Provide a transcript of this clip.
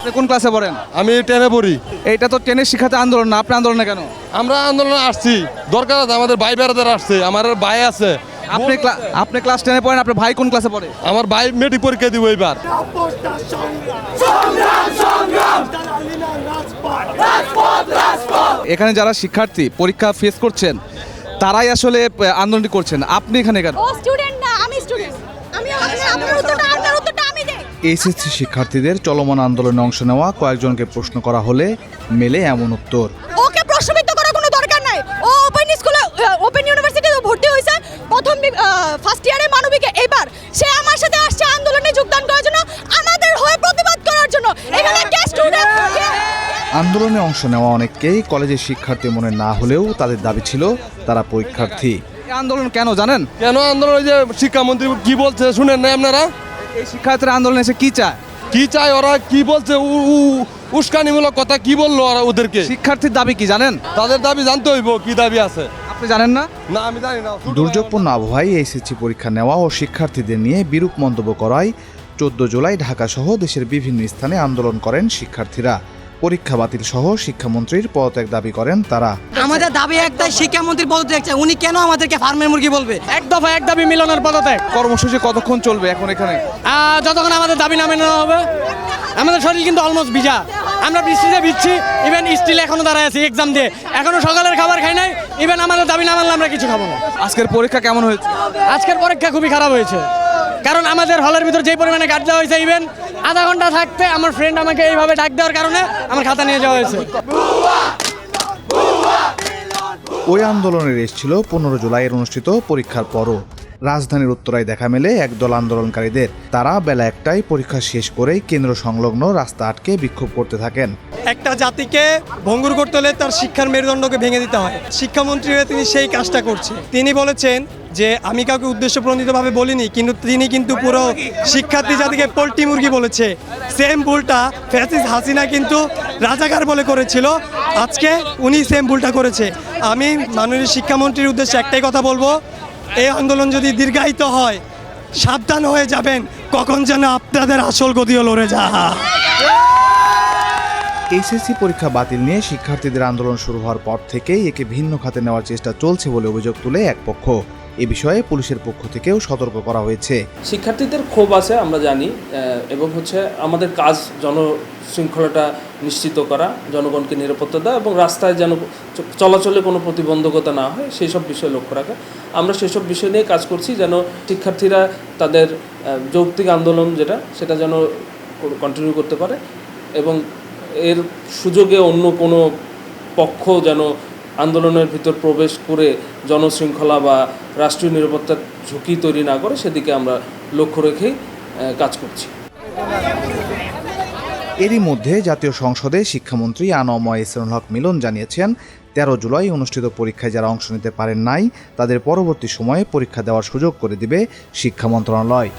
আপনি কোন ক্লাসে পড়েন? আমি 10-এ পড়ি। এইটা তো 10-এর শিক্ষাতে আন্দোলন না, আপনি আন্দোলনে কেন? আমরা আন্দোলনে আসছি, দরকার আছে, আমাদের ভাই বেড়াদার আসছে, আমার ভাই আছে। আপনি ক্লাস 10-এ পড়েন, আপনার ভাই কোন ক্লাসে পড়ে? আমার ভাই মেট্রিক পরীক্ষা দিব এবার। এখানে যারা শিক্ষার্থী পরীক্ষা ফেস করছেন তারাই আসলে আন্দোলনটি করছেন, আপনি এখানে কেন? ও স্টুডেন্ট না, আমি স্টুডেন্ট। আপনার উত্তরটা আমি দেই। এইচএসসি শিক্ষার্থীদের চলমান আন্দোলনে অংশ নেওয়া কয়েকজনকে প্রশ্ন করা হলে মেলে এমন উত্তর। ওকে প্রশ্নবিদ্ধ করার কোনো দরকার নাই। ও ওপেন স্কুলে, ওপেন ইউনিভার্সিটিতে ভর্তি হয়েছে প্রথম ফার্স্ট ইয়ারে মানবিকে। এবার সে আমার সাথে আসছে আন্দোলনে যোগদান করার জন্য, আমাদের হয়ে প্রতিবাদ করার জন্য। এখানে কে স্টুডেন্ট? আন্দোলনে অংশ নেওয়া অনেককেই কলেজের শিক্ষার্থী মনে না হলেও তাদের দাবি ছিল তারা পরীক্ষার্থী। এই আন্দোলন কেন জানেন? কেন আন্দোলন? ওই যে শিক্ষামন্ত্রী কি বলছে শুনেন না আপনারা? এই শিক্ষার্থীরা আন্দোলনে এসে কি চায়? কি চায় ওরা, কি বলছে, উস্কানিমূলক কথা কি বললো ওরা ওদেরকে? শিক্ষার্থীর দাবি কি জানেন? তাদের দাবি জানতে হইব, কি দাবি আছে। আপনি জানেন না? না, আমি জানি না। দুর্যোগপূর্ণ আবহাওয়ায় এইচএসসি পরীক্ষা নেওয়া ও শিক্ষার্থীদের নিয়ে বিরূপ মন্তব্য করায় 14 জুলাই ঢাকাসহ দেশের বিভিন্ন স্থানে আন্দোলন করেন শিক্ষার্থীরা। পরীক্ষা বাতিল সহ শিক্ষামন্ত্রীর পদত্যাগ দাবি করেন তারা। আমাদের দাবি একটাই, শিক্ষামন্ত্রীর পদত্যাগ চাই। উনি কেন আমাদেরকে ফার্মের মুরগি বলবে? এক দফা এক দাবি মিলনের পদত্যাগ। কর্মসূচি কতক্ষণ চলবে এখন এখানে? যতক্ষণ আমাদের দাবি না মেনে নেওয়া হবে। আমাদের শরীর কিন্তু অলমোস্ট ভিজা, আমরা বৃষ্টিতে ভিজছি, ইভেন স্টিল এখনো দাঁড়ায় আছি এক্সাম দিয়ে, এখনো সকালের খাবার খাই নাই। ইভেন আমাদের দাবি না মানলে আমরা কিছু খাবো না। আজকের পরীক্ষা কেমন হয়েছে? আজকের পরীক্ষা খুবই খারাপ হয়েছে, কারণ আমাদের হলের ভিতর যেই পরিমাণে গার্ড দেওয়া হয়েছে, ইভেন আধা ঘন্টা থাকতে আমার ফ্রেন্ড আমাকে এইভাবে ডাক দেওয়ার কারণে আমার খাতা নিয়ে যাওয়া হয়েছে। ওই আন্দোলনের রেশ ছিল 15 জুলাইয়ের অনুষ্ঠিত পরীক্ষার পরও। রাজধানীর উত্তরায় দেখা মেলে একদল আন্দোলনকারীদের। তারা বেলা 1টায় পরীক্ষা শেষ করেই কেন্দ্র সংলগ্ন রাস্তা আটকে বিক্ষোভ করতে থাকেন। একটা জাতিকে ভঙ্গুর করতে হলে তার শিক্ষার মেরুদণ্ডকে ভেঙে দিতে হয়। শিক্ষামন্ত্রী হয়ে তিনি সেই কাজটা করছে। তিনি বলেছেন যে আমি কাউকে উদ্দেশ্যপ্রণোদিতভাবে বলিনি, কিন্তু তিনি কিন্তু পুরো শিক্ষার্থী জাতিকে পোল্ট্রি মুরগি বলেছে। সেম ভুলটা ফ্যাসিস্ট হাসিনা কিন্তু রাজাকার বলে করেছিল, আজকে উনি সেম ভুলটা করেছে। আমি মাননীয় শিক্ষামন্ত্রীর উদ্দেশ্যে একটাই কথা বলবো, এই আন্দোলন যদি দীর্ঘায়িত হয় সাবধান হয়ে যাবেন, কখন যেন আপনাদের আসল গদিও লড়ে যায়। এইচএসসি পরীক্ষা বাতিল নিয়ে শিক্ষার্থীদের আন্দোলন শুরু হওয়ার পর থেকেই একে ভিন্ন খাতে নেওয়ার চেষ্টা চলছে বলে অভিযোগ তুলে এক পক্ষ। এ বিষয়ে পুলিশের পক্ষ থেকেও সতর্ক করা হয়েছে। শিক্ষার্থীদের ক্ষোভ আছে আমরা জানি, এবং আমাদের কাজ জনশৃঙ্খলাটা নিশ্চিত করা, জনগণকে নিরাপত্তা দেওয়া এবং রাস্তায় যেন চলাচলে কোনো প্রতিবন্ধকতা না হয় সেই সব বিষয়ে লক্ষ্য রাখা। আমরা সেসব বিষয় নিয়ে কাজ করছি যেন শিক্ষার্থীরা তাদের যৌক্তিক আন্দোলন সেটা যেন কন্টিনিউ করতে পারে, এবং এর সুযোগে অন্য কোনো পক্ষ যেন আন্দোলনের ভিতর প্রবেশ করে জনশৃঙ্খলা বা রাষ্ট্রীয় নিরাপত্তার ঝুঁকি তৈরি না করে সেদিকে আমরা লক্ষ্য রেখেই কাজ করছি। এরই মধ্যে জাতীয় সংসদে শিক্ষামন্ত্রী আনোয়ার ইসরানুল হক মিলন জানিয়েছেন 13 জুলাই অনুষ্ঠিত পরীক্ষায় যারা অংশ নিতে পারেন নাই তাদের পরবর্তী সময়ে পরীক্ষা দেওয়ার সুযোগ করে দিবে শিক্ষা মন্ত্রণালয়।